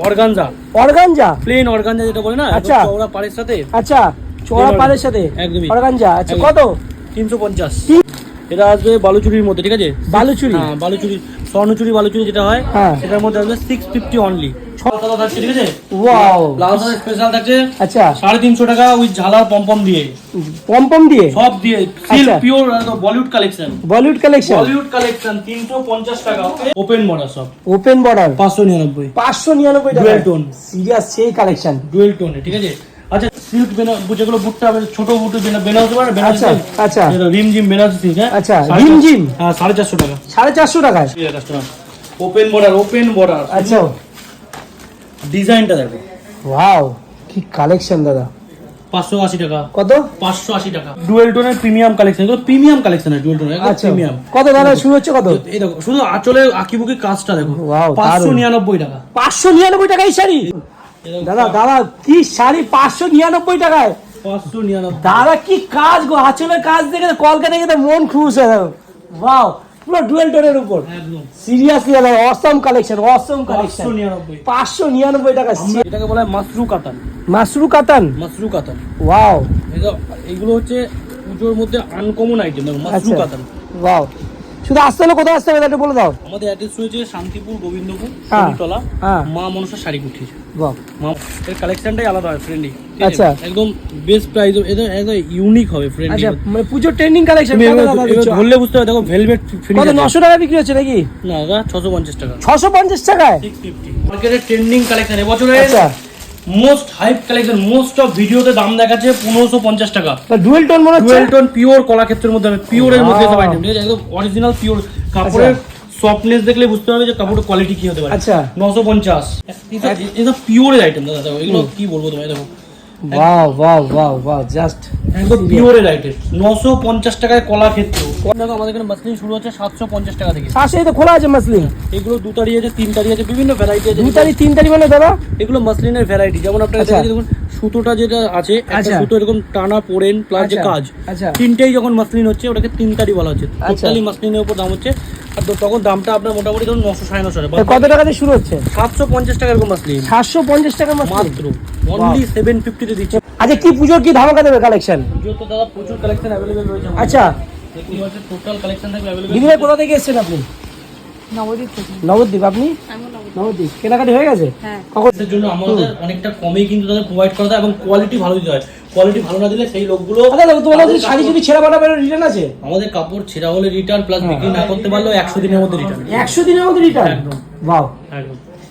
Organza organza plane organza যেটা বলে না, আচ্ছা চওড়া পাড়ের সাথে। আচ্ছা চওড়া পাড়ের সাথে একদমই অর্গানজা। আচ্ছা কত? 350। এটা আসবে বালুচুরির মধ্যে, ঠিক আছে? বালুচুরি? হ্যাঁ বালুচুরি, স্বর্ণচুরি বালুচুরি যেটা হয় হ্যাঁ সেটার মধ্যে আসবে 650 অনলি। 6 থাকছে, ঠিক আছে? ওয়াও লাল সাদা স্পেশাল থাকছে আচ্ছা 350 টাকা উইথ ঝালার পমপম দিয়ে, পমপম দিয়ে সব দিয়ে, সিল্ক আচ্ছা। Pure Bollywood collection. Bollywood collection? Bollywood collection 350 টাকা। ওপেন বর্ডার সব, ওপেন বর্ডার 599। 599 টাকা। ডুয়েল টোন, সিরিয়াস সেই কালেকশন। ডুয়েল টোনে, ঠিক আছে? আচ্ছা সিল্ক যেগুলো বুটটা ছোট বুট বেনারসি পারে, আচ্ছা আচ্ছা রিম জিম বেনারসি সিল্ক। হ্যাঁ আচ্ছা জিম জিম হ্যাঁ 450 টাকা। 450 টাকায় customer open border, open border. আচ্ছা ডিজাইনটা দেখো, ওয়াও কি কালেকশন দাদা। 580 টাকা। কত? 580 টাকা। ডুয়েল টোনের প্রিমিয়াম কালেকশন, এগুলো প্রিমিয়াম কালেকশন, ডুয়েল টোনের একদম আচ্ছা প্রিমিয়াম। কত দাদা শুরু হচ্ছে কত? এই দেখো শুধু আঁচলে আঁকিবুকি কাজটা দেখো, Wow, 599 টাকা। 599 টাকায় শাড়ি? দাদা দাদা কি শাড়ি 599 টাকায়? 599। দাদা কি কাজ গো, আঁচলের কাজ দেখে তো কলকাতা গিয়ে মন খুশ হয়ে যাবে। ওয়াও পুরো ডুয়েল টোনের উপর। একদম সিরিয়াসলি দাদা অসম কালেকশন, অসম কালেকশন। 599। 599 টাকা। এটাকে বলা হয় মাসরু কাতান। মাসরু কাতান? মাসরু কাতান, ওয়াও এগুলো হচ্ছে পুজোর মধ্যে আনকমন আইটেম। দেখো মাসরু আচ্ছা কাতান। ওয়াও শুধু আসতে হলে কোথায় আসতে হবে একটু বলে দাও। আমাদের অ্যাড্রেস রয়েছে শান্তিপুর, গোবিন্দপুর, হ্যাঁ, শনিতলা, হ্যাঁ। মা মনসা শাড়ি কুঠির। বাহ মা এর কালেকশনটাই আলাদা হয়, ফ্রেন্ডলি। আচ্ছা। একদম বেস্ট প্রাইস, এটা একদম ইউনিক হবে, ফ্রেন্ডলি। আচ্ছা মানে পুজোর ট্রেন্ডিং কালেকশন। ধরলে বুঝতে হবে, দেখো ভেলভেট ফিনিশ। কত 900 টাকা বিক্রি হচ্ছে নাকি? না দাদা 650 টাকা। 650 টাকায় 650। মার্কেটের ট্রেন্ডিং কালেকশন এবছরে আচ্ছা most hype collection, most of ভিডিওতে দাম দেখাচ্ছে 1550 টাকা। ডুয়েল টোন মনে হচ্ছে? ডুয়েল টোন পিওর কলাক্ষেত্রের মধ্যে হবে, পিওরের মধ্যে সব আইটেম, ঠিক আছে? একদম অরিজিনাল পিওর। কাপড়ের সফটনেস দেখলে বুঝতে হবে যে কাপড়ের কোয়ালিটি কি হতে পারে। আচ্ছা 950। এটা পিওরের আইটেম দাদা, দেখো এগুলো কি বলবো তোমায়, দেখো wow wow wow wow just একদম পিওরের আইটেম। 950 টাকায় কলাক্ষেত্র। দেখো আমাদের এখানে মাসলিন শুরু হচ্ছে 750 টাকা থেকে। শাড়ি তো খোলা আছে মাসলিন? এগুলো 2 তারি আছে, 3 তারি আছে, বিভিন্ন ভ্যারাইটি আছে। 2 তারি 3 তারি মানে দাদা এগুলো মাসলিনের ভ্যারাইটি। যেমন আপনারা দেখুন সুতোটা যেটা আছে, একটা সুতো এরকম টানা পোড়েন প্লাস যে কাজ, আচ্ছা তিনটেই যখন মাসলিন হচ্ছে ওটাকে 3 তারি বলা হচ্ছে। আচ্ছা। টোটালি মাসলিনের উপর দাম হচ্ছে, আর তখন দামটা আপনার মোটামুটি ধরুন 900 950 টাকা। কত টাকা দিয়ে শুরু হচ্ছে? 750 টাকা এরকম মাসলিন, 750 টাকা মাত্র মাত্র অনলি 750 তে দিচ্ছে। আচ্ছা কি পুজোর কি ধামাকা দেবে কালেকশন? পুজো তো দাদা প্রচুর কালেকশন अवेलेबल রয়েছে। আচ্ছা দেখতে পাচ্ছেন টোটাল কালেকশন থাকবে अवेलेबल। দিদি ভাই কোথা থেকে এসেছেন আপনি? নবদ্বীপ থেকে। নবদ্বীপ? আপনি? নবদ্বীপ। কেনাকাটি হয়ে গেছে? হ্যাঁ। এর জন্য আমাদের অনেকটা কমে কিন্তু তাদের প্রোভাইড করা হয় এবং কোয়ালিটি ভালো দিতে হয়। কোয়ালিটি ভালো না দিলে সেই লোকগুলো আচ্ছা তোমাদের যদি শাড়ি যদি ছেঁড়া ফাটা বেরো রিটার্ন আছে? আমাদের কাপড় ছেঁড়া হলে রিটার্ন, প্লাস বিক্রি না করতে পারলেও 100 দিনের মধ্যে রিটার্ন। 100 দিনের মধ্যে রিটার্ন? একদম ওয়াও একদম।